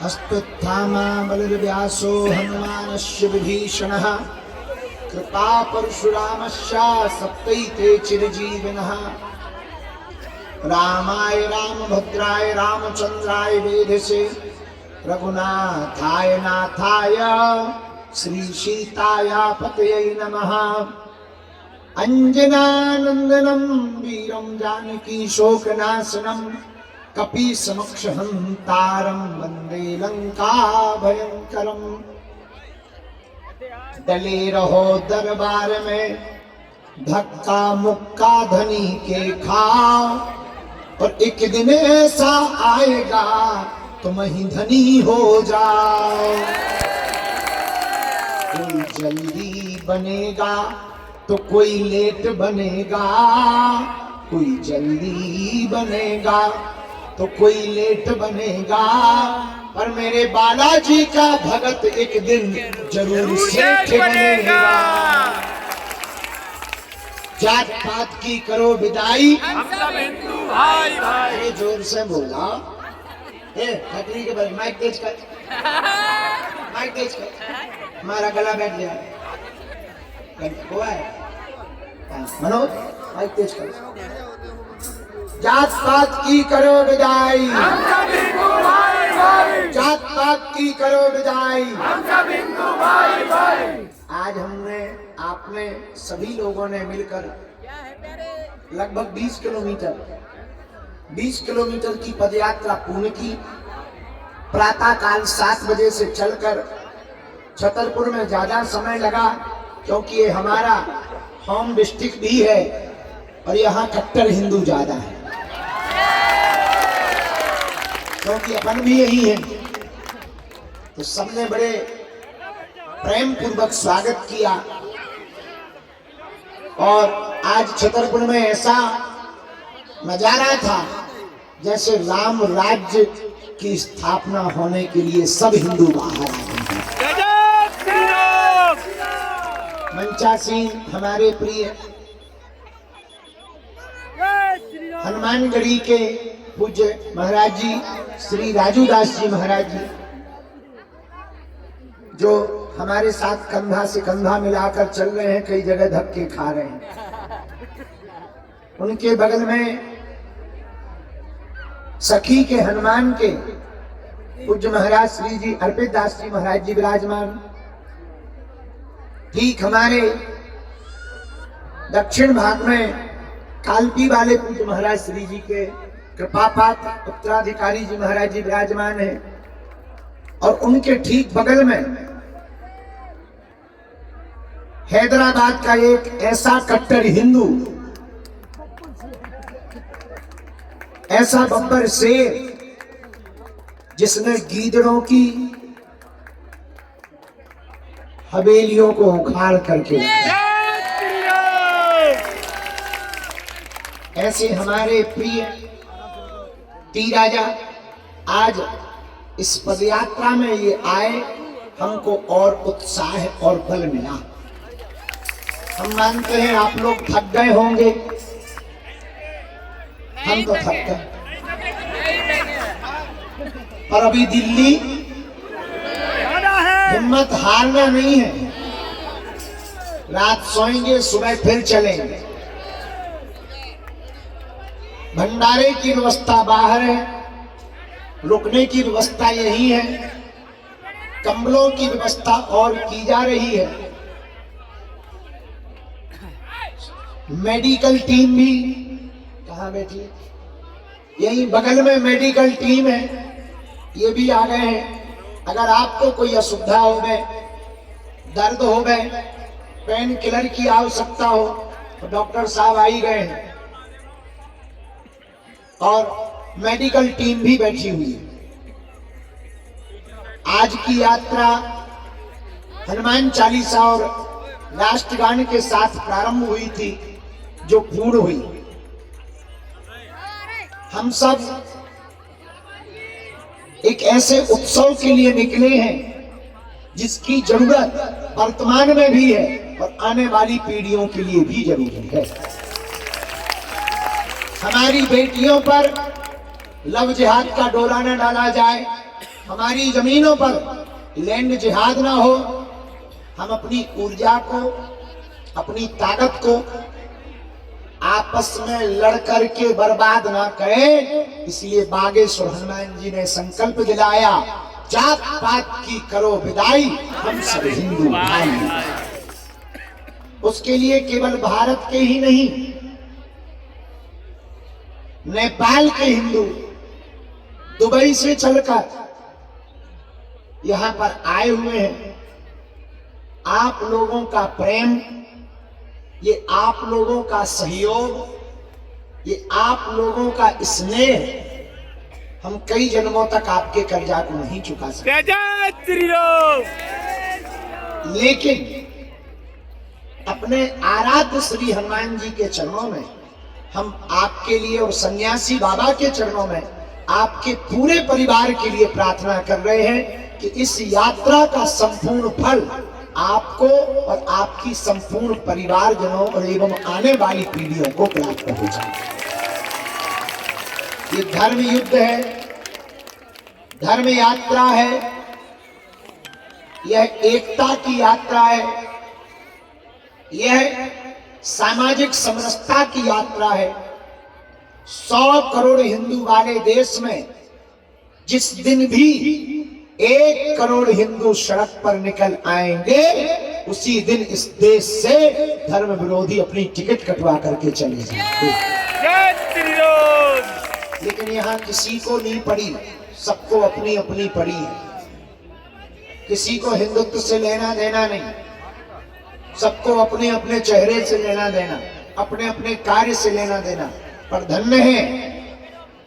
अश्वत्थामा बलव्यासो हनुमानस्य विभीषणः कृपा परशुरामस्य सप्तैते चिरजीविनः रामाय रामभद्राय रामचंद्राय वेधसे रघुनाथाय नाथाय श्री सीताय पतये नमः। अंजनानंदनं वीरं जानकी शोकनाशनं कपि समक्ष हंतारं वंदे लंका भयंकरं। डले रहो दरबार में धक्का मुक्का धनी के खाओ, और एक दिन ऐसा आएगा तुम ही धनी हो जाओ। कोई जल्दी बनेगा तो कोई लेट बनेगा, कोई जल्दी बनेगा तो कोई लेट बनेगा, पर मेरे बालाजी का भगत एक दिन जरूर सेठ बनेगा। जात पात की करो विदाई, हम सब हिंदू भाई भाई। अरे जोर से बोला, खतरी के बाद माइक तेज कर, माइक तेज कर, हमारा गला बैठ गया। मनोज माइक तेज कर। जात पात की करो विदाई, हम सब हिंदू भाई भाई। जात पात की करो विदाई, हम सब हिंदू भाई भाई। आज हमने आपने सभी लोगों ने मिलकर लगभग 20 किलोमीटर की पदयात्रा पूर्ण की। प्रातः काल 7 बजे से चलकर छतरपुर में ज्यादा समय लगा, क्योंकि ये हमारा होम डिस्ट्रिक्ट भी है और यहाँ कट्टर हिंदू ज्यादा है, क्योंकि अपन भी यही है। तो सबने बड़े प्रेम पूर्वक स्वागत किया, और आज छतरपुर में ऐसा नजारा था जैसे राम राज्य की स्थापना होने के लिए सब हिंदू बाहर आए हैं। मंचासी हमारे प्रिय हनुमानगढ़ी के पूज्य महाराज जी श्री राजू दास जी महाराज जी, जो हमारे साथ कंधा से कंधा मिलाकर चल रहे हैं, कई जगह धक्के खा रहे हैं। उनके बगल में सखी के हनुमान के पूज्य महाराज श्री जी अर्पित दास जी महाराज जी विराजमान। ठीक हमारे दक्षिण भाग में कालपी वाले पूज्य महाराज श्री जी के कृपापात उत्तराधिकारी जी महाराज जी विराजमान है, और उनके ठीक बगल में हैदराबाद का एक ऐसा कट्टर हिंदू, ऐसा बब्बर शेर, जिसने गीदड़ों की हवेलियों को उखाड़ करके, ऐसे हमारे प्रिय टी राजा आज इस पदयात्रा में ये आए, हमको और उत्साह और बल मिला। हम मानते हैं आप लोग थक गए होंगे, हम तो थक गए, पर अभी दिल्ली हिम्मत हारना नहीं है। रात सोएंगे, सुबह फिर चलेंगे। भंडारे की व्यवस्था बाहर है, रुकने की व्यवस्था यही है, कंबलों की व्यवस्था और की जा रही है। मेडिकल टीम भी कहाँ बैठी है? यही बगल में मेडिकल टीम है, ये भी आ गए हैं। अगर आपको कोई असुविधा हो गए, दर्द हो गए, पेन किलर की आवश्यकता हो, तो डॉक्टर साहब आ ही गए हैं, और मेडिकल टीम भी बैठी हुई है। आज की यात्रा हनुमान चालीसा और राष्ट्रगान के साथ प्रारंभ हुई थी, जो पूर्ण हुई। हम सब एक ऐसे उत्सव के लिए निकले हैं जिसकी जरूरत वर्तमान में भी है और आने वाली पीढ़ियों के लिए भी जरूरी है। हमारी बेटियों पर लव जिहाद का डोला न डाला जाए, हमारी जमीनों पर लैंड जिहाद ना हो, हम अपनी ऊर्जा को, अपनी ताकत को आपस में लड़ करके बर्बाद ना करें। इसलिए बागेश्वर हनुमान जी ने संकल्प दिलाया, जात पात की करो विदाई, हम सब हिंदू भाई। उसके लिए केवल भारत के ही नहीं, नेपाल के हिंदू दुबई से चलकर यहां पर आए हुए हैं। आप लोगों का प्रेम, ये आप लोगों का सहयोग, ये आप लोगों का स्नेह, हम कई जन्मों तक आपके कर्जा को नहीं चुका सकते, लेकिन अपने आराध्य श्री हनुमान जी के चरणों में हम आपके लिए और सन्यासी बाबा के चरणों में आपके पूरे परिवार के लिए प्रार्थना कर रहे हैं कि इस यात्रा का संपूर्ण फल आपको और आपकी संपूर्ण परिवारजनों और एवं आने वाली पीढ़ियों को प्राप्त हो जाए। ये धर्म युद्ध है, धर्म यात्रा है, यह एकता की यात्रा है, यह सामाजिक समरसता की यात्रा है। 100 करोड़ हिंदू वाले देश में जिस दिन भी 1 करोड़ हिंदू सड़क पर निकल आएंगे, उसी दिन इस देश से धर्म विरोधी अपनी टिकट कटवा करके चले जाएंगे। लेकिन यहाँ किसी को नहीं पड़ी, सबको अपनी अपनी पड़ी है। किसी को हिंदुत्व से लेना देना नहीं, सबको अपने अपने चेहरे से लेना देना, अपने अपने कार्य से लेना देना। पर धन्य है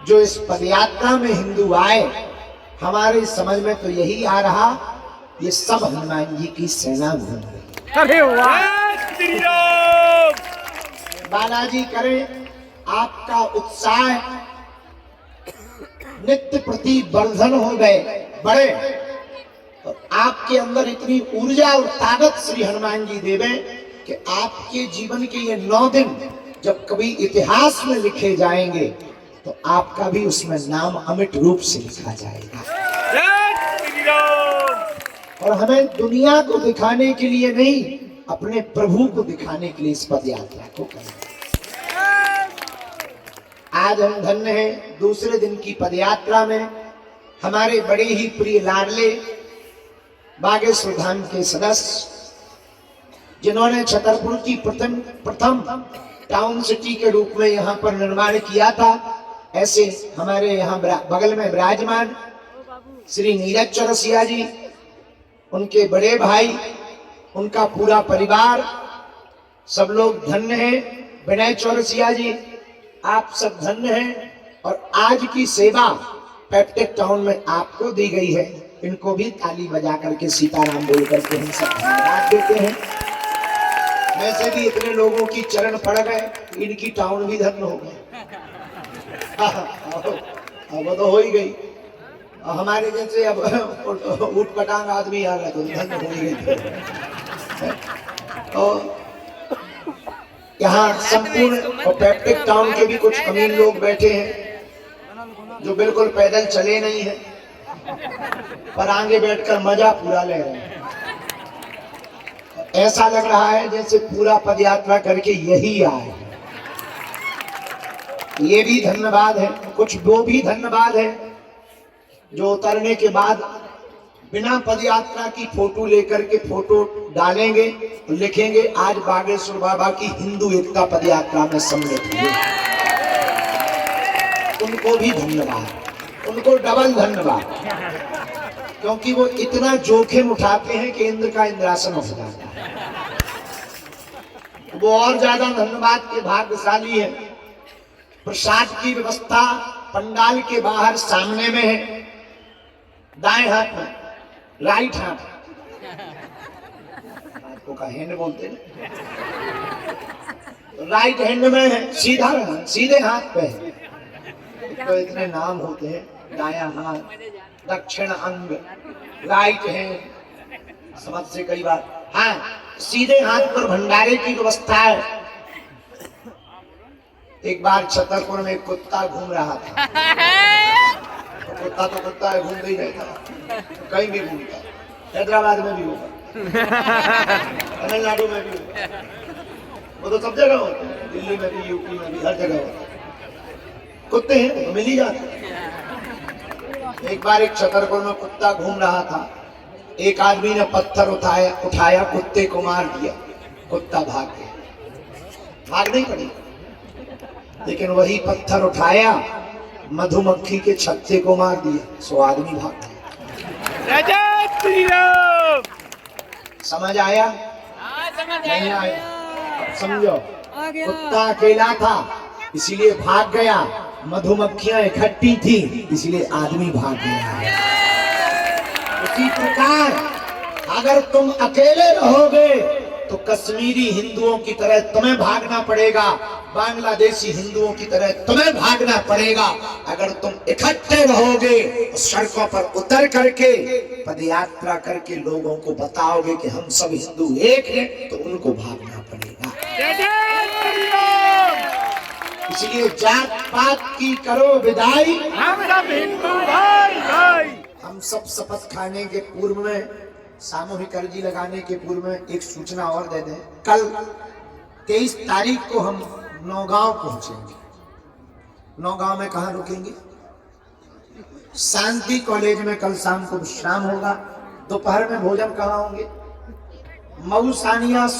जो इस पदयात्रा में हिंदू आए। हमारे समझ में तो यही आ रहा, ये सब हनुमान जी की सेना घूम रही। अरे वाह! बालाजी करें आपका उत्साह नित्य प्रति वर्धन हो गए, बढ़े, और आपके अंदर इतनी ऊर्जा और ताकत श्री हनुमान जी देवे कि आपके जीवन के ये 9 दिन जब कभी इतिहास में लिखे जाएंगे तो आपका भी उसमें नाम अमिट रूप से लिखा जाएगा। और हमें दुनिया को दिखाने के लिए नहीं, अपने प्रभु को दिखाने के लिए इस पद यात्रा को करना। आज हम धन्य हैं, दूसरे दिन की पदयात्रा में हमारे बड़े ही प्रिय लाडले बागेश्वर धाम के सदस्य, जिन्होंने छतरपुर की प्रथम टाउन सिटी के रूप में यहाँ पर निर्माण किया था, ऐसे हमारे यहाँ बगल में विराजमान श्री नीरज चौरसिया जी, उनके बड़े भाई, उनका पूरा परिवार, सब लोग धन्य हैं। विनय चौरसिया जी, आप सब धन्य हैं। और आज की सेवा पैट्रिक टाउन में आपको दी गई है, इनको भी ताली बजा करके सीताराम बोल करके हम सब धन्यवाद देते हैं। वैसे भी इतने लोगों की चरण पड़ गए, इनकी टाउन भी धन्य हो गई। अब तो हो ही गई। हमारे जैसे अब ऊट पटांग आदमी आ गए तो धन्य हो ही गई। तो यहाँ संपूर्ण और पैट्रिक टाउन के भी कुछ अमीर लोग बैठे हैं जो बिल्कुल पैदल चले नहीं है, पर आगे बैठकर मजा पूरा ले रहे हैं। ऐसा लग रहा है जैसे पूरा पदयात्रा करके यही आए। ये भी धन्यवाद है। कुछ वो भी धन्यवाद है जो उतरने के बाद बिना पदयात्रा की फोटो लेकर के फोटो डालेंगे और लिखेंगे आज बागेश्वर बाबा की हिंदू एकता पदयात्रा में सम्मिलित हुए। उनको भी धन्यवाद, उनको डबल धन्यवाद, क्योंकि वो इतना जोखिम उठाते हैं कि इंद्र का इंद्रासन हो जाता है। वो और ज्यादा धन्यवाद के भाग्यशाली है। प्रसाद की व्यवस्था पंडाल के बाहर सामने में है, दाएं हाथ में, राइट हाथ, आपको का हैंड बोलते हैं, राइट हैंड में है, सीधे हाथ पे है। तो इतने नाम होते हैं, दायां हाथ, दक्षिण अंग, राइट हैंड, समझ से कई बार। हाँ, सीधे हाथ पर भंडारे की व्यवस्था है। एक बार छतरपुर में एक कुत्ता घूम रहा था, कुत्ता तो कुत्ता है, घूमते ही रहता है, कहीं भी घूमता है। हैदराबाद में भी होगा, तमिलनाडु में भी होगा, वो तो सब जगह होता है, दिल्ली में भी, यूपी में भी, हर जगह होता है। कुत्ते हैं तो मिल ही जाते हैं। एक बार एक छतरपुर में कुत्ता घूम रहा था, एक आदमी ने पत्थर उठाया, कुत्ते को मार दिया, कुत्ता भाग गया। भाग नहीं पड़ी, लेकिन वही पत्थर उठाया, मधुमक्खी के छत्ते को मार दिया, सो आदमी भाग गया। समझ आया? नहीं आया? समझो, कुत्ता अकेला था इसीलिए भाग गया, मधुमक्खियां इकट्ठी थी इसलिए आदमी भाग गया। उसी प्रकार अगर तुम अकेले रहोगे तो कश्मीरी हिंदुओं की तरह तुम्हें भागना पड़ेगा, बांग्लादेशी हिंदुओं की तरह तुम्हें भागना पड़ेगा। अगर तुम इकट्ठे रहोगे, सड़कों पर उतर करके पदयात्रा करके लोगों को बताओगे कि हम सब हिंदू एक हैं, तो उनको भागना पड़ेगा। इसलिए जात पात की करो विदाई, हम सब हिंदू भाई भाई। हम सब शपथ खाने के पूर्व में, सामूहिक अर्जी लगाने के पूर्व में एक सूचना और दे दें। कल 23 तारीख को हम नौगांव पहुंचेंगे। नौगांव में कहां रुकेंगे? शांति कॉलेज में कल शाम को विश्राम होगा। दोपहर में भोजन कहां होंगे? मऊ सानिया